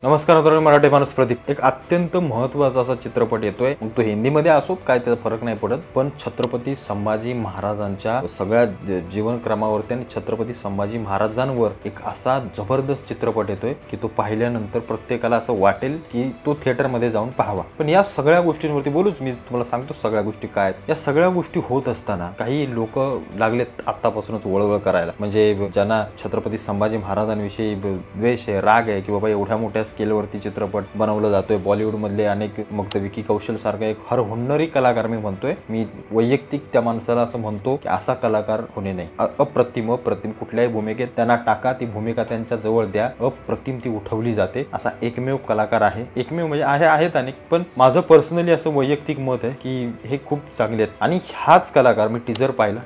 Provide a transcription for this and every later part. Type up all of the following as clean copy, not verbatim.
नमस्कार मित्रांनो, मराठी माणूस प्रदीप. एक अत्यंत महत्त्वाचा असा चित्रपट येतोय. मग तो हिंदीमध्ये असो काय त्याचा फरक नाही पडत, पण छत्रपती संभाजी महाराजांच्या सगळ्या जीवनक्रमावरती आणि छत्रपती संभाजी महाराजांवर एक असा जबरदस्त चित्रपट येतोय की तो पाहिल्यानंतर प्रत्येकाला असं वाटेल की तो थिएटरमध्ये जाऊन पाहावा. पण या सगळ्या गोष्टींवरती बोलूच, मी तुम्हाला सांगतो सगळ्या गोष्टी काय. या सगळ्या गोष्टी होत असताना काही लोक लागलेत आत्तापासूनच वळवळ करायला. म्हणजे ज्यांना छत्रपती संभाजी महाराजांविषयी द्वेष आहे, राग आहे की बाबा एवढ्या मोठ्या स्केलवरती चित्रपट बनवला जातोय. बॉलिवूड मधले अनेक, मग तर विकी कौशल सारखा एक हर हुन्नरी कलाकार मी म्हणतोय, मी वैयक्तिक त्या माणसाला असं म्हणतो की असा कलाकार होणे नाही. अप्रतिम कुठल्याही भूमिकेत त्यांना टाका, ती भूमिका त्यांच्या जवळ द्या, अप्रतिम ती उठवली जाते. असा एकमेव कलाकार आहे. एकमेव म्हणजे आहेत अनेक, पण माझं पर्सनली असं वैयक्तिक मत आहे की हे खूप चांगले आहेत. आणि हाच कलाकार, मी टीजर पाहिला,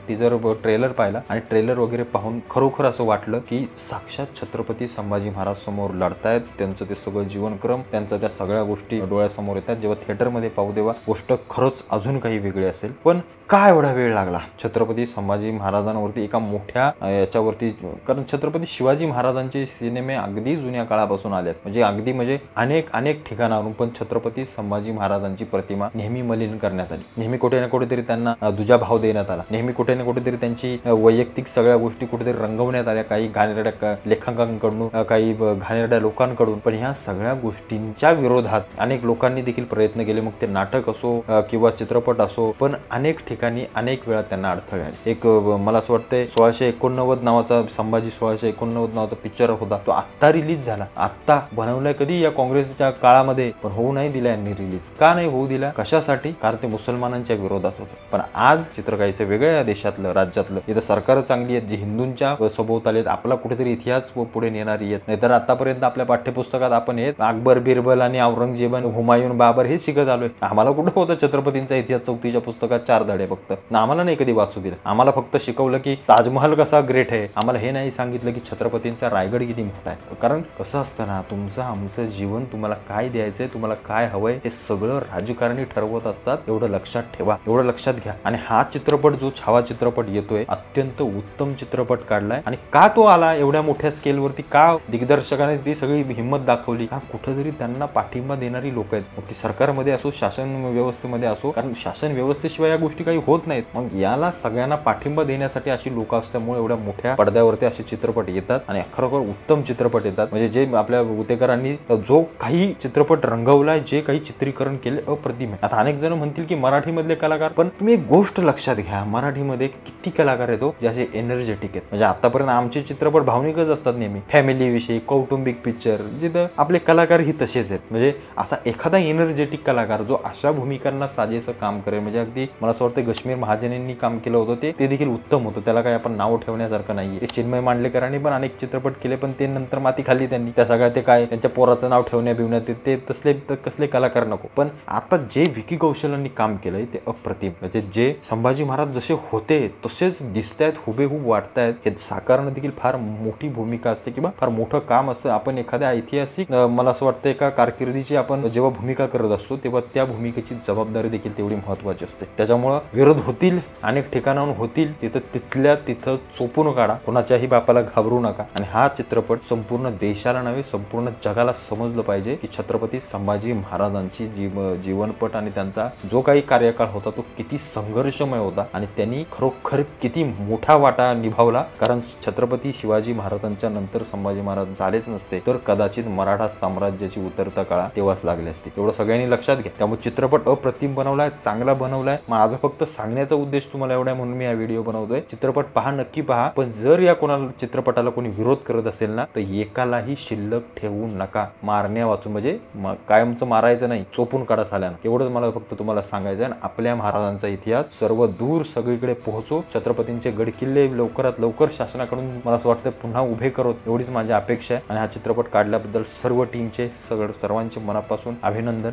ट्रेलर पाहिला आणि ट्रेलर वगैरे पाहून खरोखर असं वाटलं की साक्षात छत्रपती संभाजी महाराज समोर लढतायत. त्यांचं ते सगळं जीवनक्रम, त्यांच्या त्या सगळ्या गोष्टी डोळ्यासमोर येतात. जेव्हा थिएटरमध्ये पाहू तेव्हा गोष्ट खरंच अजून काही वेगळी असेल. पण का एवढा वेळ लागला छत्रपती संभाजी महाराजांवरती एका मोठ्या याच्यावरती? कारण छत्रपती शिवाजी महाराजांचे सिनेमे अगदी जुन्या काळापासून आलेत, म्हणजे अनेक ठिकाणावरून, पण छत्रपती संभाजी महाराजांची प्रतिमा नेहमी मलिन करण्यात आली. नेहमी कुठे ना कुठेतरी त्यांना दुजा भाव देण्यात आला. नेहमी कुठे ना कुठेतरी त्यांची वैयक्तिक सगळ्या गोष्टी कुठेतरी रंगवण्यात आल्या, काही घाणेरड्या लेखकांकडून, काही घाणेरड्या लोकांकडून. पण ह्या सगळ्या गोष्टींच्या विरोधात अनेक लोकांनी देखील प्रयत्न केले, मग ते नाटक असो किंवा चित्रपट असो. पण अनेक ठिकाणी अनेक वेळा त्यांना अडथळे आले. एक मला असं वाटतंय 1689 नावाचा, संभाजी 1689 नावाचा पिक्चर होता, तो आत्ता रिलीज झाला. आत्ता बनवलाय कधी या काँग्रेसच्या काळामध्ये, पण होऊ नाही दिला यांनी रिलीज. का नाही होऊ दिला? कशासाठी? कारण ते मुसलमानांच्या विरोधात होतं. पण आज चित्र काहीचं वेगळं या देशातलं, राज्यातलं. इथं सरकार चांगली आहेत, जी हिंदूंच्या सभोवताली आहेत, आपला कुठेतरी इतिहास पुढे नेणारी आहेत. नाहीतर आतापर्यंत आपल्या पाठ्यपुस्तकात आपण हे अकबर, बिरबल आणि औरंगजेब, हुमायून, बाबर हे शिकत आलोय. आम्हाला कुठं होतं छत्रपतींचा इतिहास 4थीच्या पुस्तकात 4 धडे फक्त. आम्हाला नाही कधी वाचू दिलं. आम्हाला फक्त शिकवलं की ताजमहल कसा ग्रेट आहे. आम्हाला हे नाही सांगितलं की छत्रपतींचा रायगड किती मोठा आहे. कारण कसं असतं ना, तुमचं आमचं जीवन, तुम्हाला काय द्यायचंय, तुम्हाला काय हवंय, हे सगळं राजकारणी ठरवत असतात. एवढं लक्षात ठेवा, एवढं लक्षात घ्या. आणि हा चित्रपट, जो छावा चित्रपट येतोय, अत्यंत उत्तम चित्रपट काढलाय. आणि का तो आला एवढ्या मोठ्या स्केलवरती? का दिग्दर्शकाने ती सगळी हिंमत दाखवली? का कुठेतरी त्यांना पाठिंबा देणारी लोक आहेत, मग ती सरकारमध्ये असो, शासन व्यवस्थेमध्ये असो. कारण शासन व्यवस्थेशिवाय या गोष्टी काही होत नाहीत. मग याला सगळ्यांना पाठिंबा देण्यासाठी अशी लोक असल्यामुळे एवढ्या मोठ्या पडद्यावरती असे चित्रपट येतात आणि खरोखर उत्तम चित्रपट येतात. म्हणजे जे आपल्या गुतेकरांनी जो काही चित्रपट रंगवलाय, जे काही चित्रीकरण केले, अप्रतिम आहे. आता अनेक जण म्हणतील की मराठीमधले कलाकार, पण तुम्ही एक गोष्ट लक्षात घ्या, मराठीमध्ये किती कलाकार येतो जे असे एनर्जेटिक आहेत. म्हणजे आतापर्यंत आमचे चित्रपट भावनिकच असतात, नेहमी फॅमिली विषयी, कौटुंबिक पिक्चर, जिथं आपले कलाकार ही तसेच आहेत. म्हणजे असा एखादा एनर्जेटिक कलाकार जो अशा भूमिकांना साजेसं काम करेल, म्हणजे अगदी मला असं वाटतं गश्मीर महाजनींनी काम केलं होतं, ते देखील उत्तम होतं. त्याला काही आपण नाव ठेवण्यासारखं नाहीये. ते चिन्मय मांडलेकरांनी पण अनेक चित्रपट केले, पण ते नंतर माती खाल्ली त्यांनी. त्या सगळ्या ते काय त्यांच्या पोराचं नाव ठेवण्यात ते कसले कलाकार नको. पण आता जे विकी कौशलांनी काम केलंय ते अप्रतिम. म्हणजे जे संभाजी महाराज जसे होते तसेच दिसतायत, हुबेहूब वाटतायत. हे साकारणं देखील फार मोठी भूमिका असते किंवा फार मोठं काम असतं. आपण एखाद्या ऐतिहासिक, मला असं वाटतं एका कारकिर्दीची आपण जेव्हा भूमिका करत असतो, तेव्हा त्या भूमिकेची जबाबदारी देखील तेवढी महत्वाची असते. त्याच्यामुळं विरोध होतील, अनेक ठिकाणाहून होतील, तिथं चोपून काढा, कोणाच्याही बापाला घाबरू नका. आणि हा चित्रपट संपूर्ण देशाला नव्हे, संपूर्ण जगाला समजलं पाहिजे की छत्रपती संभाजी महाराजांची जीवनपट आणि त्यांचा जो काही कार्यकाळ होता तो किती संघर्षमय होता आणि त्यांनी खरोखर किती मोठा वाटा निभावला. कारण छत्रपती शिवाजी महाराजांच्या नंतर संभाजी महाराज झालेच नसते तर कदाचित मराठा साम्राज्याची उतरता काळा तेव्हाच लागली असती. एवढं सगळ्यांनी लक्षात घ्या. त्यामुळे चित्रपट अप्रतिम बनवलाय, चांगला बनवलाय. माझा फक्त सांगण्याचा उद्देश तुम्हाला एवढा म्हणून मी हा व्हिडिओ बनवतोय. चित्रपट पहा, नक्की पहा. पण जर या कोणाला चित्रपटाला कोणी विरोध करत असेल ना, तर एकालाही शिल्लक ठेवू नका. मारण्या वाचून, म्हणजे कायमचं मारायचं नाही, चोपून काढा साल्यानं. एवढंच मला फक्त तुम्हाला सांगायचं आहे. आपल्या महाराजांचा इतिहास सर्व दूर सगळीकडे पोहोचो. छत्रपतींचे गडकिल्ले लवकरात लवकर शासनाकडून मला असं वाटतं पुन्हा उभे करो, एवढीच माझी अपेक्षा आहे. आणि हा चित्रपट काढल्याबद्दल सर्व टीमचे सर्वांचे मनापासून अभिनंदन.